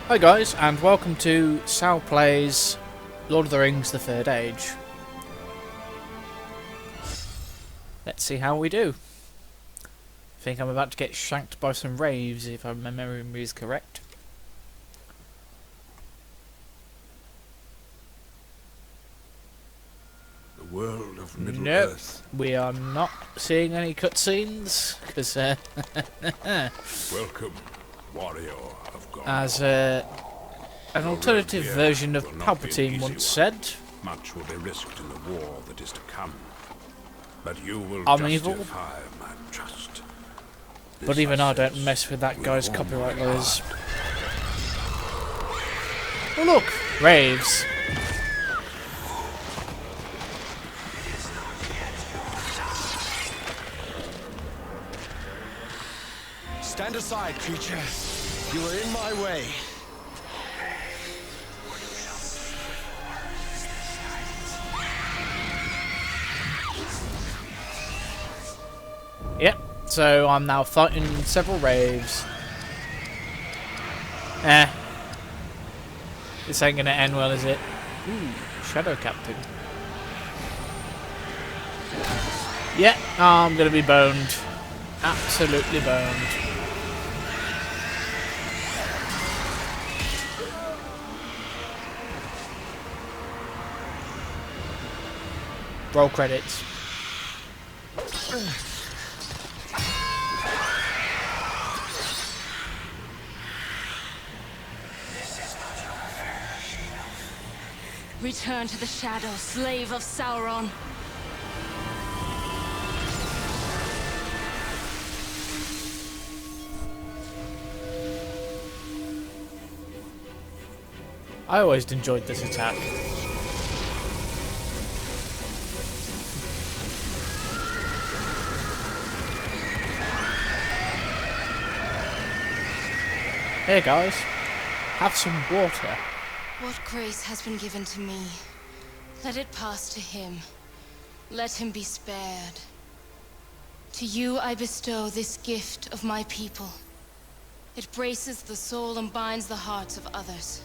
Hi guys, and welcome to Sal Plays Lord of the Rings The Third Age. Let's see how we do. I think I'm about to get shanked by some raves, if my memory is correct. The world of Middle Nope, Earth. we are not seeing any cutscenes, because Welcome, warrior of God. as an alternative version of Palpatine once said, Much will be risked in the war that is to come. But you will I'm evil. justify my trust. But This even I don't says mess with that with guy's all copyright my laws. heart. Oh look, raves. Stand aside, creature. You are in my way. Yep, so I'm now fighting several raves. This ain't gonna end well, is it? Ooh, Shadow Captain. Yeah, I'm gonna be boned. Absolutely boned. Roll credits. Return to the shadow, slave of Sauron. I always enjoyed this attack. Here guys, have some water. What grace has been given to me, let it pass to him. Let him be spared. To you I bestow this gift of my people. It braces the soul and binds the hearts of others.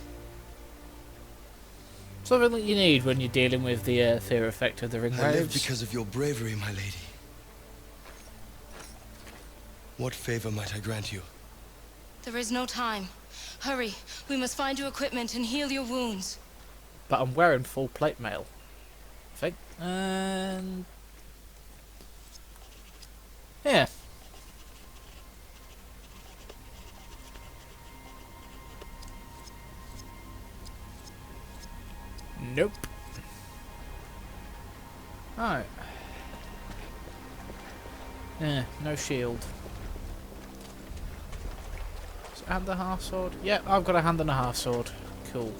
Something that you need when you're dealing with the fear effect of the ring I live waves. because of your bravery, my lady. What favor might I grant you? There is no time. Hurry, we must find you equipment and heal your wounds. But I'm wearing full plate mail, I think. And yeah. Nope. Alright. Yeah, no shield. Hand the half sword? Yeah, I've got a hand and a half sword. Cool.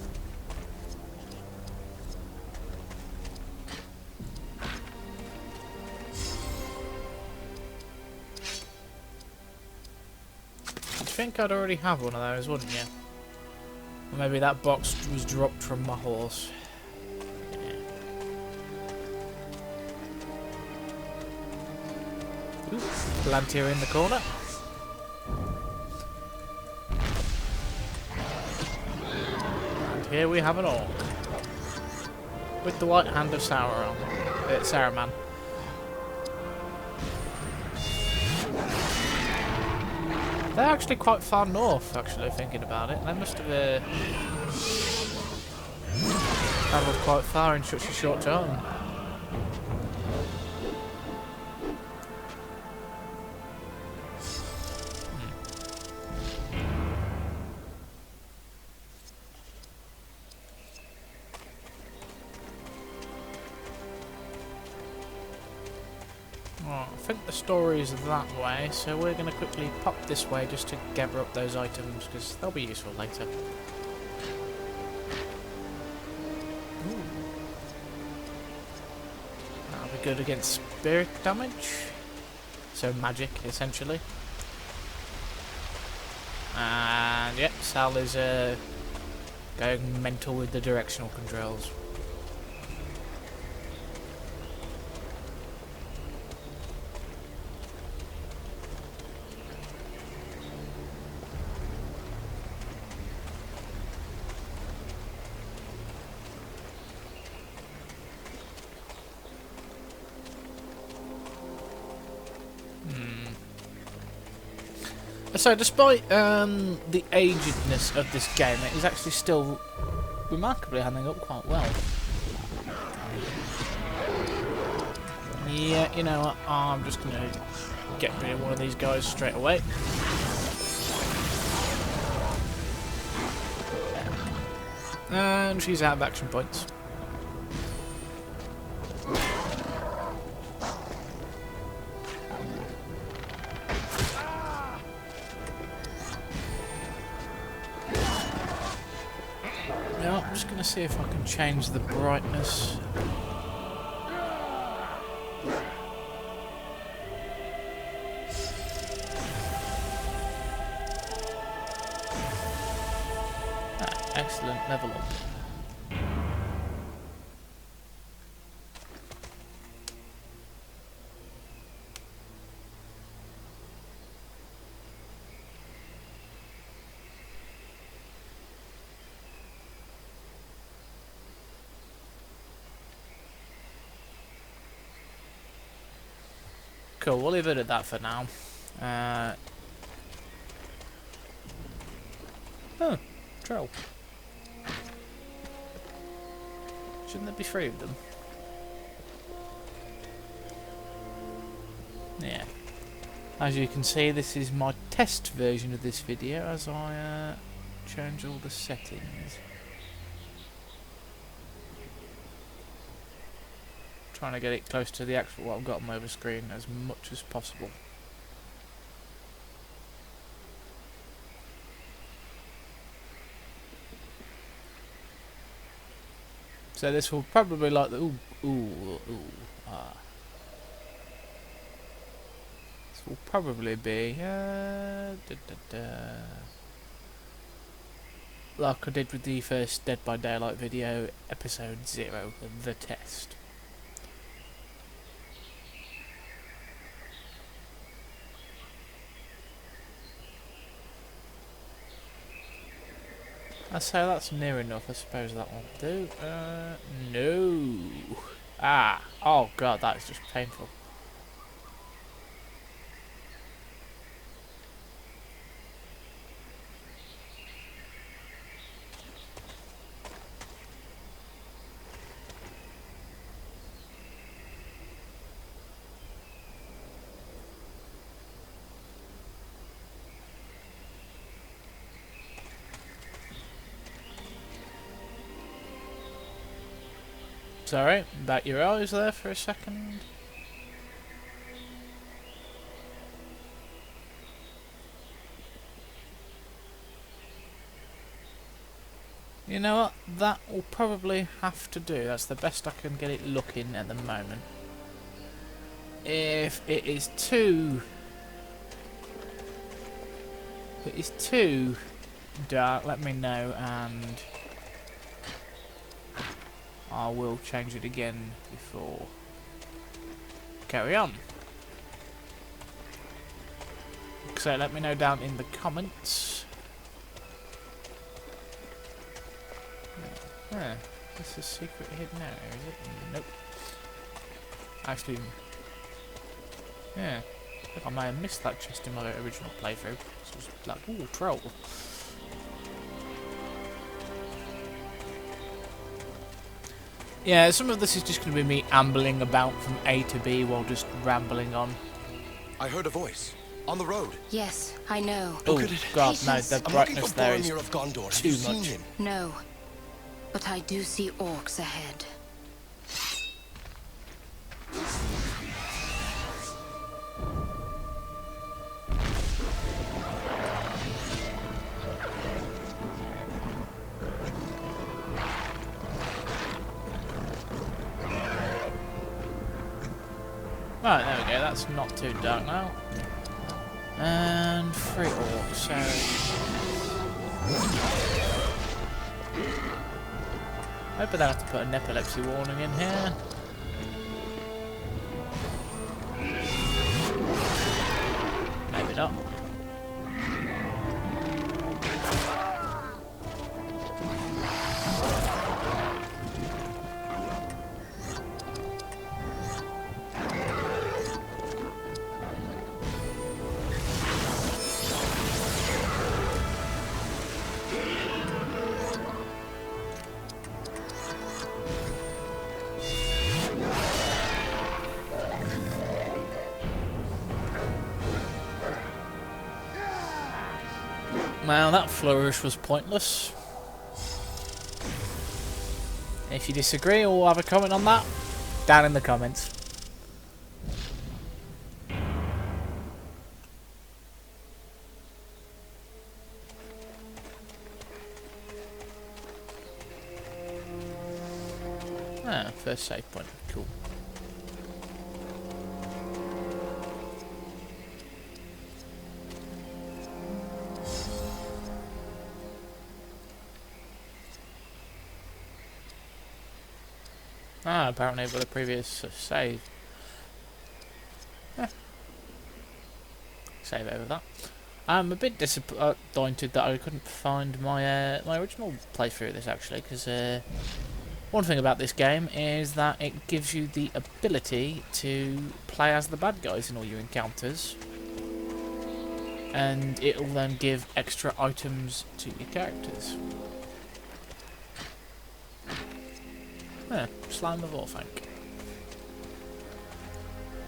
You'd think I'd already have one of those, wouldn't you? Or maybe that box was dropped from my horse. Yeah. Ooh, Palantir in the corner. Here we have an orc with the white hand of Sauron. Saruman. They're actually quite far north, actually, thinking about it. They must have travelled quite far in such a short time. Right, I think the story is that way, so we're going to quickly pop this way just to gather up those items, because they'll be useful later. Ooh. That'll be good against spirit damage. So magic, essentially. And yep, Sal is going mental with the directional controls. So, despite the agedness of this game, it is actually still remarkably handling up quite well. Yeah, you know what? I'm just going to get rid of one of these guys straight away. And she's out of action points. Now, I'm just going to see if I can change the brightness. Excellent, level up. Cool, we'll leave it at that for now. Oh, troll. Shouldn't there be 3 of them? Yeah. As you can see, this is my test version of this video as I change all the settings. Trying to get it close to the actual what I've got on my other screen as much as possible. So this will probably like the This will probably be like I did with the first Dead by Daylight video, episode 0 of the test. I say that's near enough. I suppose that will do. No. Ah. Oh god, that is just painful. Sorry, about your eyes there for a second. You know what? That will probably have to do. That's the best I can get it looking at the moment. If it is too dark, let me know and I will change it again before carry on. So let me know down in the comments. This is a secret hidden area, is it? Nope. Actually, yeah. I may have missed that chest in my original playthrough. So it was like, ooh, troll. Yeah, some of this is just going to be me ambling about from A to B while just rambling on. I heard a voice. On the road. Yes, I know. Oh god, no, Patience. the I'm looking brightness for there is Boromir of Gondor. Have too you seen much. him? No. But I do see orcs ahead. Right, there we go, that's not too dark now. And 3 orcs, so... I bet I'll have to put an epilepsy warning in here. Maybe not. Well, that flourish was pointless. If you disagree or have a comment on that, down in the comments. Ah, first save point. Cool. Ah, apparently I've got a previous save. Save over that. I'm a bit disappointed that I couldn't find my my original playthrough of this actually, because one thing about this game is that it gives you the ability to play as the bad guys in all your encounters, and it'll then give extra items to your characters. Slime of Orphank.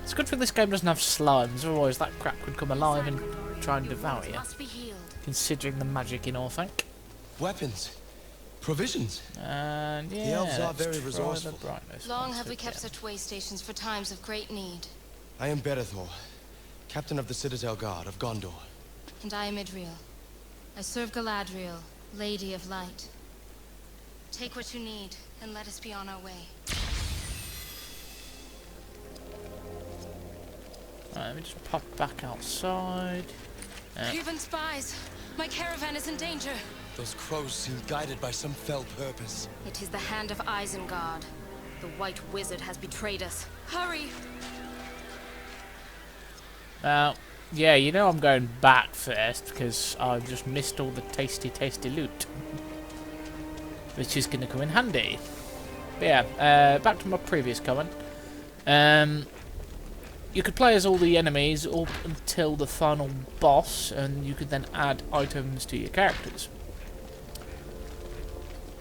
It's good thing this game doesn't have slimes, otherwise that crap could come alive and try and devour you. Considering the magic in Orphank. Weapons. Provisions. And yeah, the elves are let's very try resourceful. the brightness Long once have we kept again. such way stations for times of great need. I am Berethor, captain of the Citadel Guard of Gondor. And I am Idriel. I serve Galadriel, Lady of Light. Take what you need, and let us be on our way. Right, let me just pop back outside. Cuban spies! My caravan is in danger! Those crows seem guided by some fell purpose. It is the hand of Isengard. The White Wizard has betrayed us. Hurry! Yeah, you know I'm going back first because I've just missed all the tasty, tasty loot. Which is going to come in handy. But yeah, back to my previous comment. You could play as all the enemies up until the final boss, and you could then add items to your characters.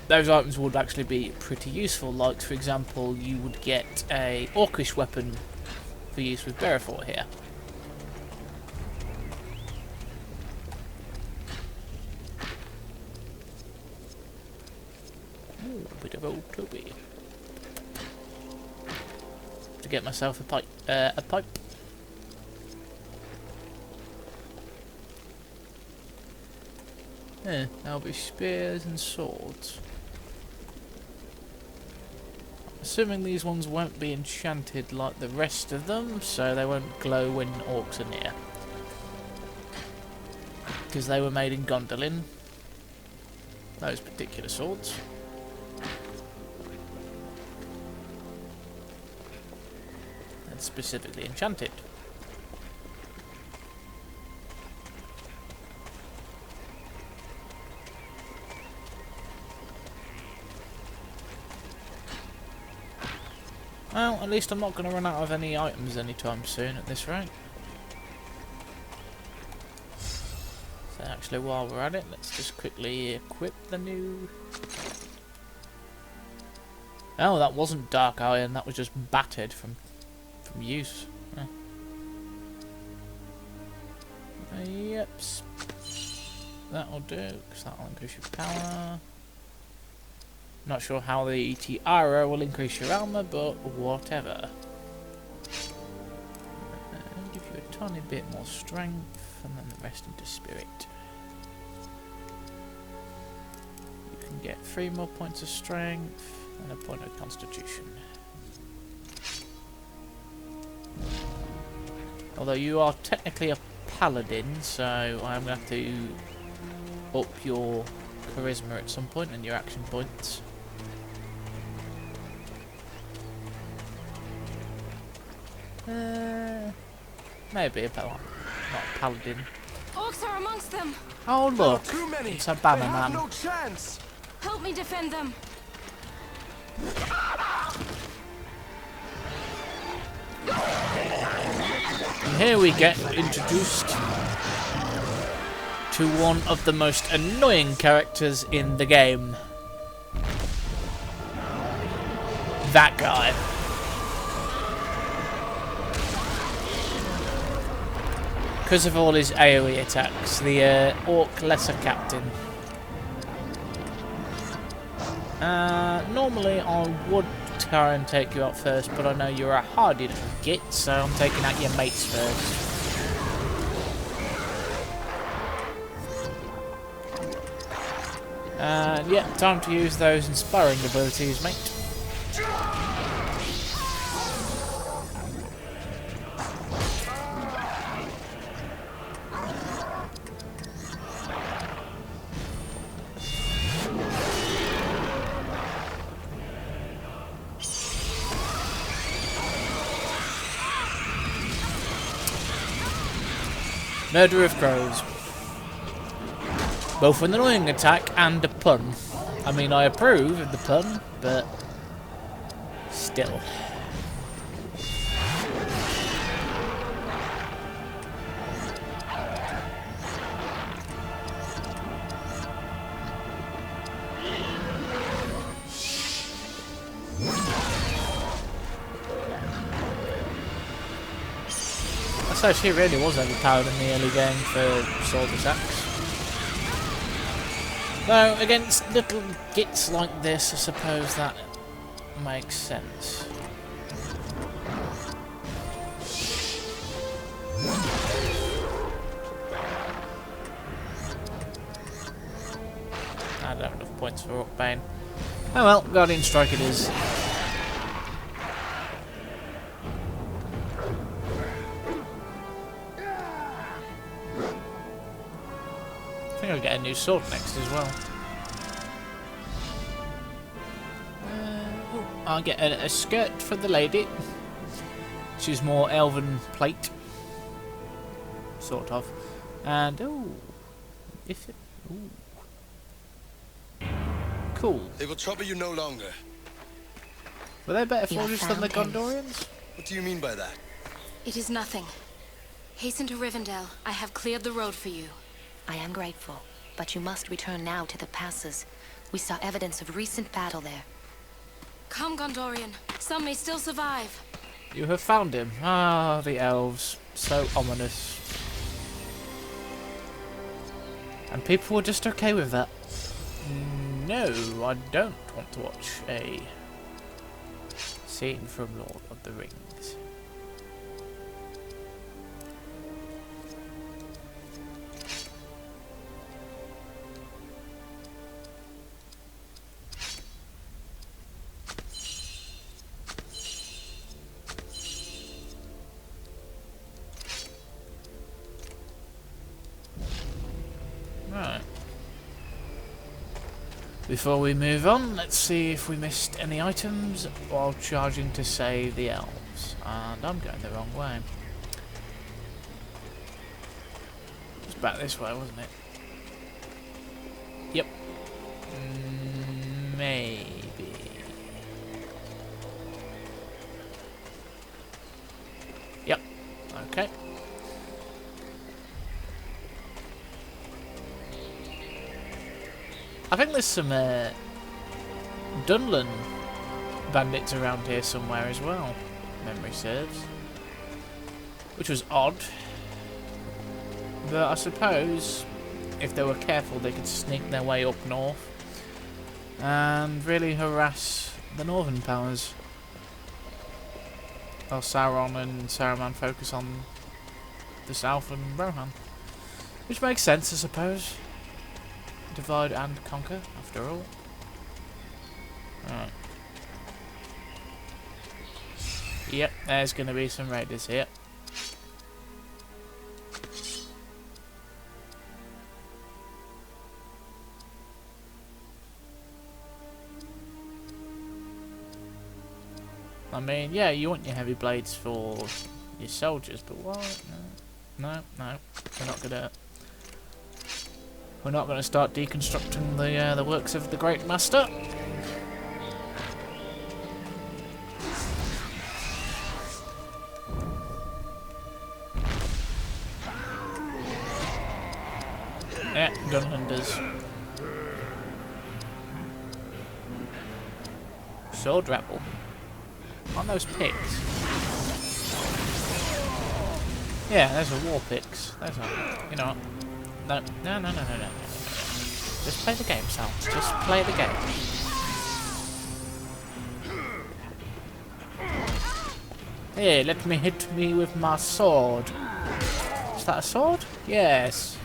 Those items would actually be pretty useful, like for example you would get a orcish weapon for use with Berethor here. Ooh, a bit of old Toby. To get myself a pipe. Yeah, there'll be spears and swords. Assuming these ones won't be enchanted like the rest of them, so they won't glow when orcs are near. Because they were made in Gondolin. Those particular swords. And specifically enchanted. Well, at least I'm not going to run out of any items anytime soon at this rate. So actually, while we're at it, let's just quickly equip the new... Oh, that wasn't dark iron, that was just battered from use. Yep. That'll do, because that'll increase your power. Not sure how the tiara will increase your armor, but whatever. Give you a tiny bit more strength, and then the rest into spirit. You can get 3 more points of strength, and a point of constitution. Although you are technically a paladin, so I'm going to have to up your charisma at some point and your action points. Maybe a paladin, not a paladin. Orcs are amongst them! Oh look, Too many. it's a banner They have man. no chance. Help me defend them! And here we get introduced to one of the most annoying characters in the game. That guy. because of all his AoE attacks, the Orc Lesser Captain. Normally I would try and take you out first, but I know you're a hardy little git, so I'm taking out your mates first. Yeah, time to use those inspiring abilities, mate. Murder of Crows. Both an annoying attack and a pun. I mean, I approve of the pun, but still. So she really was overpowered in the early game for sword attacks. Though, against little gits like this, I suppose that makes sense. I don't have enough points for Orc Bane. Oh well, Guardian Strike it is. I think I'll get a new sword next as well. I'll get a skirt for the lady. She's more elven plate, sort of. And cool. They will trouble you no longer. Were they better You have forgers than the found him. Gondorians? What do you mean by that? It is nothing. Hasten to Rivendell. I have cleared the road for you. I am grateful, but you must return now to the passes. We saw evidence of recent battle there. Come, Gondorian. Some may still survive. You have found him. Ah, the elves. So ominous. And people were just okay with that. No, I don't want to watch a scene from Lord of the Rings. Right. Before we move on, let's see if we missed any items while charging to save the elves. And I'm going the wrong way. It was back this way, wasn't it? Yep. Maybe. Yep. Okay. I think there's some Dunlin bandits around here somewhere as well, memory serves. Which was odd. But I suppose if they were careful they could sneak their way up north and really harass the northern powers. While Sauron and Saruman focus on the south and Rohan. Which makes sense, I suppose. Divide and conquer, after all. Right. Yep, there's going to be some raiders here. I mean, yeah, you want your heavy blades for your soldiers, but what? No, we're not gonna. We're not going to start deconstructing the works of the Great Master. Yeah, Gunlanders. Sword rabble. On those pigs. Yeah, there's a war pix. There's a... You know what? No, no, no, no, no, no, no, no. Just play the game, Sal. Just play the game. Here, let me hit me with my sword. Is that a sword? Yes.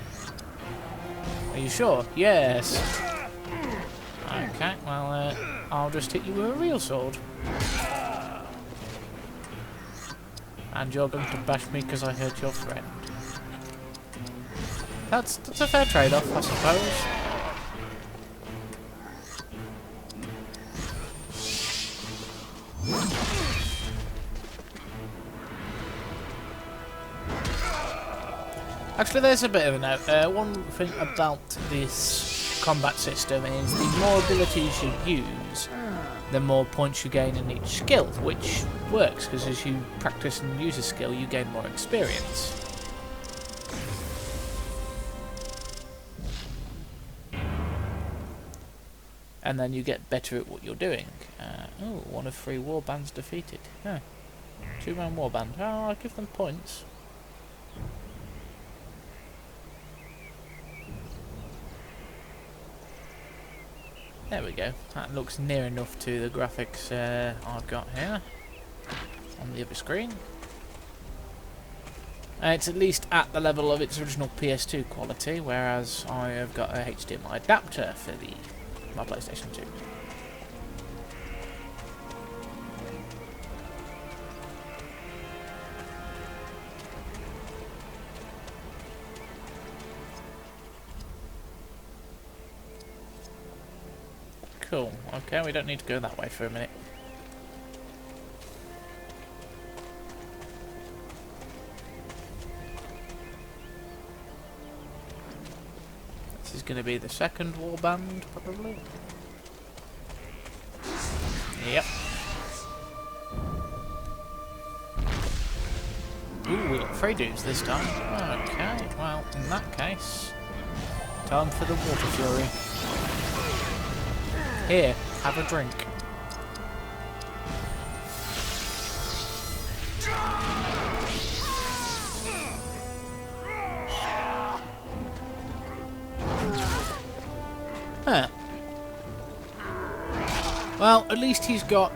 Are you sure? Yes. Okay, well, I'll just hit you with a real sword. And you're going to bash me because I hurt your friend. That's a fair trade-off, I suppose. Actually, there's a bit of a note. One thing about this combat system is the more abilities you use, the more points you gain in each skill, which works, because as you practice and use a skill, you gain more experience. And then you get better at what you're doing. Oh, one of 3 warbands defeated. Huh. 2-man warband. Oh, I'll give them points. There we go. That looks near enough to the graphics I've got here on the other screen. It's at least at the level of its original PS2 quality, whereas I have got a HDMI adapter for my PlayStation 2. Cool. Okay, we don't need to go that way for a minute. This is going to be the second warband, probably. Yep. Ooh, we got 3 dudes this time. Okay, well, in that case, time for the water fury. Here, have a drink. Huh. Well, at least he's got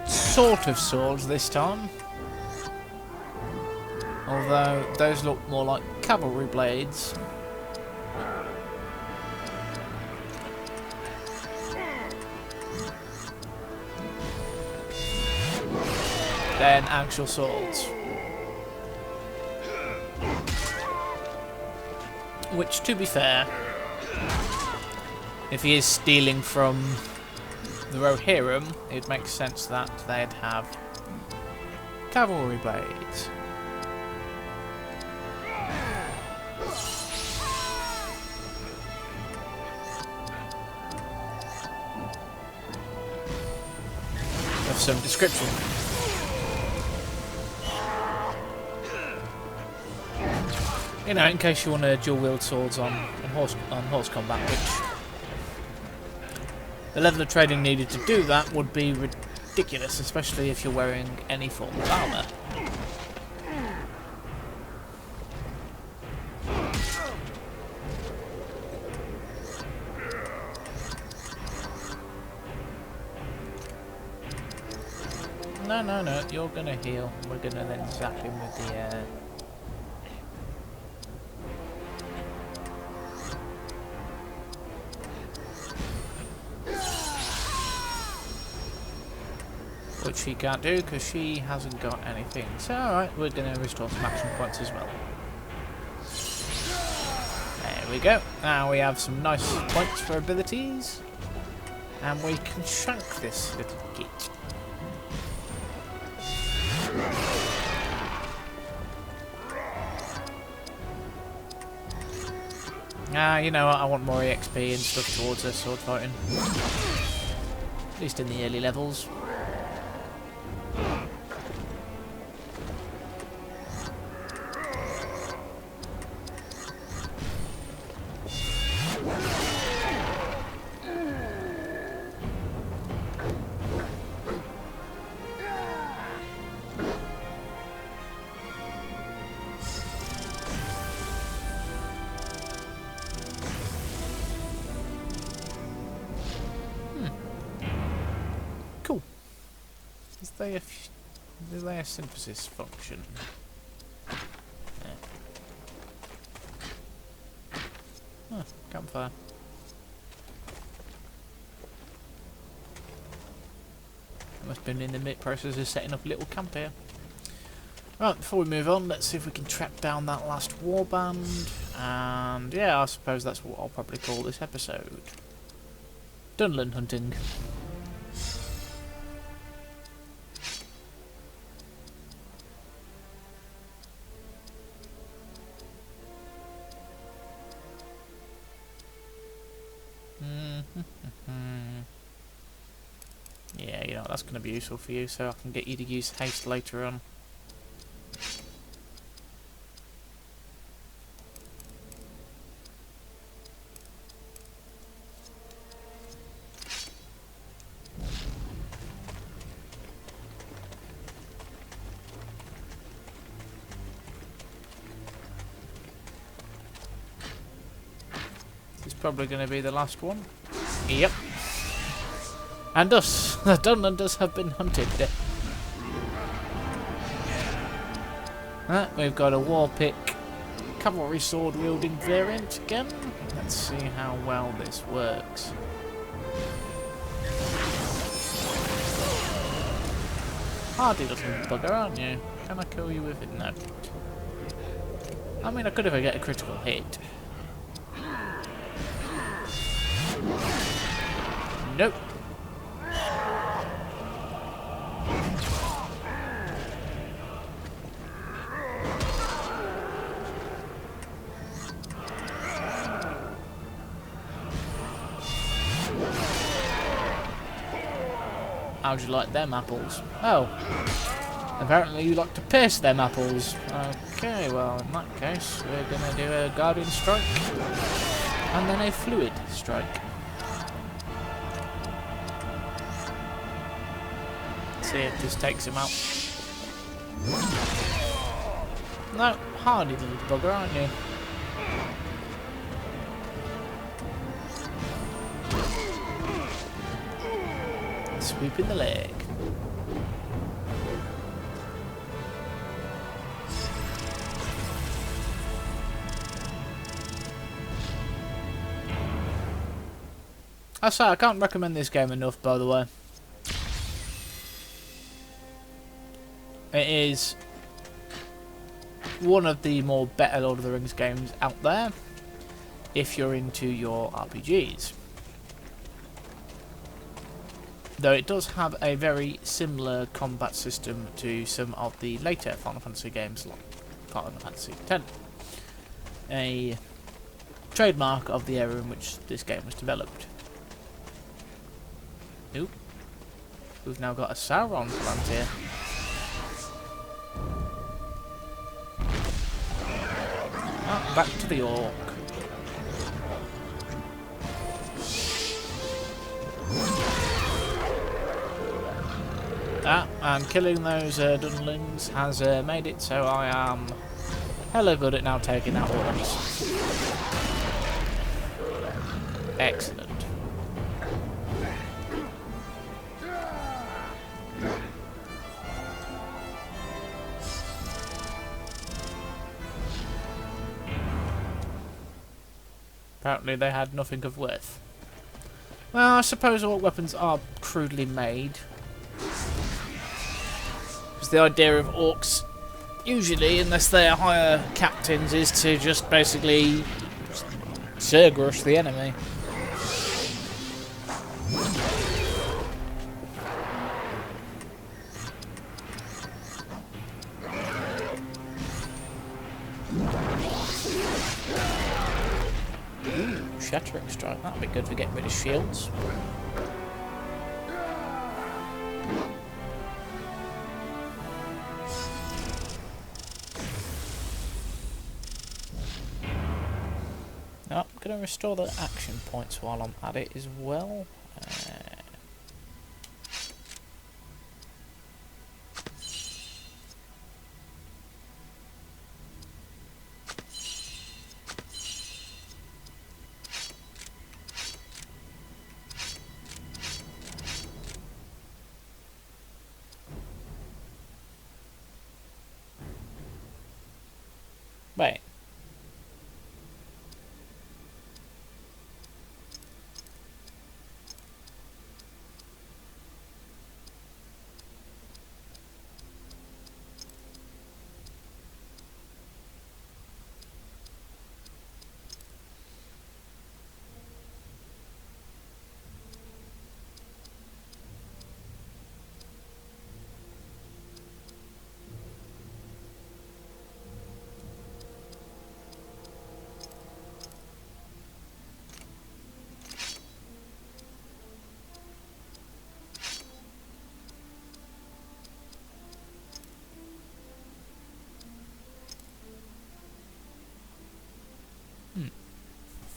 sort of swords this time. Although those look more like cavalry blades. Than actual swords. Which, to be fair, if he is stealing from the Rohirrim, it makes sense that they'd have cavalry blades. Of some description. You know, in case you want to dual wield swords on horse combat, which the level of training needed to do that would be ridiculous, especially if you're wearing any form of armour. No, you're gonna heal. We're gonna then zap him with the which she can't do because she hasn't got anything. So alright, we're going to restore some action points as well. There we go. Now we have some nice points for abilities. And we can shank this little git. You know what, I want more EXP and stuff towards this sword fighting. At least in the early levels. they do they a synthesis function? Yeah. Oh, campfire. I must have been in the mid process of setting up a little camp here. Right, before we move on, let's see if we can track down that last warband. And yeah, I suppose that's what I'll probably call this episode. Dunlin hunting. Yeah, you know, that's going to be useful for you, so I can get you to use haste later on. This is probably going to be the last one. Yep. And us, the Dunlanders, have been hunted. We've got a war pick, cavalry sword wielding variant again. Let's see how well this works. Hardy little bugger, aren't you? Can I kill you with it? No. I mean, I could if I get a critical hit. Nope. How'd you like them apples? Oh, apparently you like to pierce them apples. Okay, well in that case we're gonna do a guardian strike and then a fluid strike. Let's see if this takes him out. No, hardy little bugger, aren't you? Swoop in the leg. I say I can't recommend this game enough, by the way. It is one of the more better Lord of the Rings games out there if you're into your RPGs. Though it does have a very similar combat system to some of the later Final Fantasy games, like Final Fantasy X. A trademark of the era in which this game was developed. Oop. We've now got a Sauron plant here. Oh, back to the orc. And killing those Dunlins has made it so I am hella good at now taking out orcs. Excellent. Apparently they had nothing of worth. Well, I suppose all weapons are crudely made. Because the idea of orcs, usually, unless they are higher captains, is to just basically Cergrush the enemy. Shattering strike, that'd be good for getting rid of shields. Now, I'm going to restore the action points while I'm at it as well. Wait.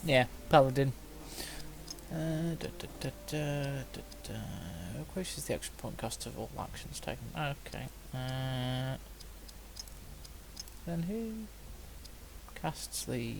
Yeah, Paladin. Increases the action point cost of all actions taken. Okay. Then who casts the...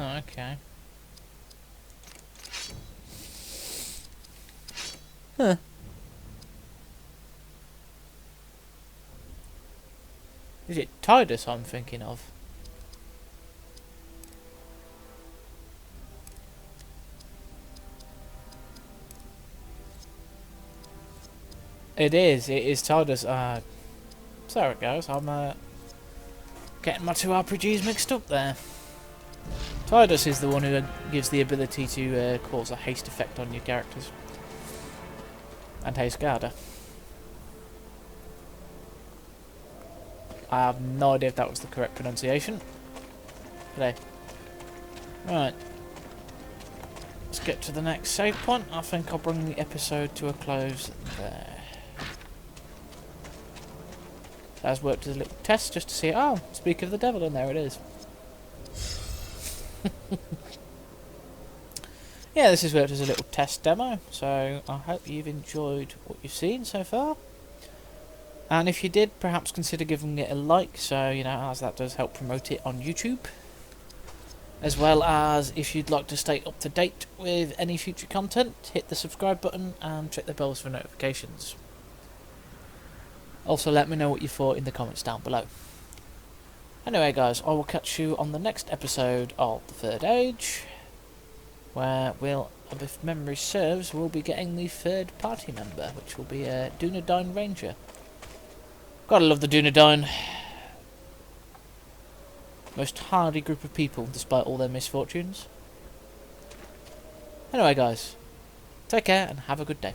Oh, okay. Huh. Is it Tidus I'm thinking of? It is Tidus. So it goes. I'm getting my two RPGs mixed up there. Tidus is the one who gives the ability to cause a haste effect on your characters. And haste Garda. I have no idea if that was the correct pronunciation. Today. Right. Let's get to the next save point. I think I'll bring the episode to a close there. That's worked as a little test just to see. Oh, speak of the devil, and there it is. Yeah, this has worked as a little test demo, so I hope you've enjoyed what you've seen so far. And if you did, perhaps consider giving it a like, so, you know, as that does help promote it on YouTube. As well as, if you'd like to stay up to date with any future content, hit the subscribe button and check the bells for notifications. Also, let me know what you thought in the comments down below. Anyway, guys, I will catch you on the next episode of The Third Age, where we'll, if memory serves, we'll be getting the third party member, which will be a Dunedain Ranger. Gotta love the Dunedain. Most hardy group of people, despite all their misfortunes. Anyway, guys, take care and have a good day.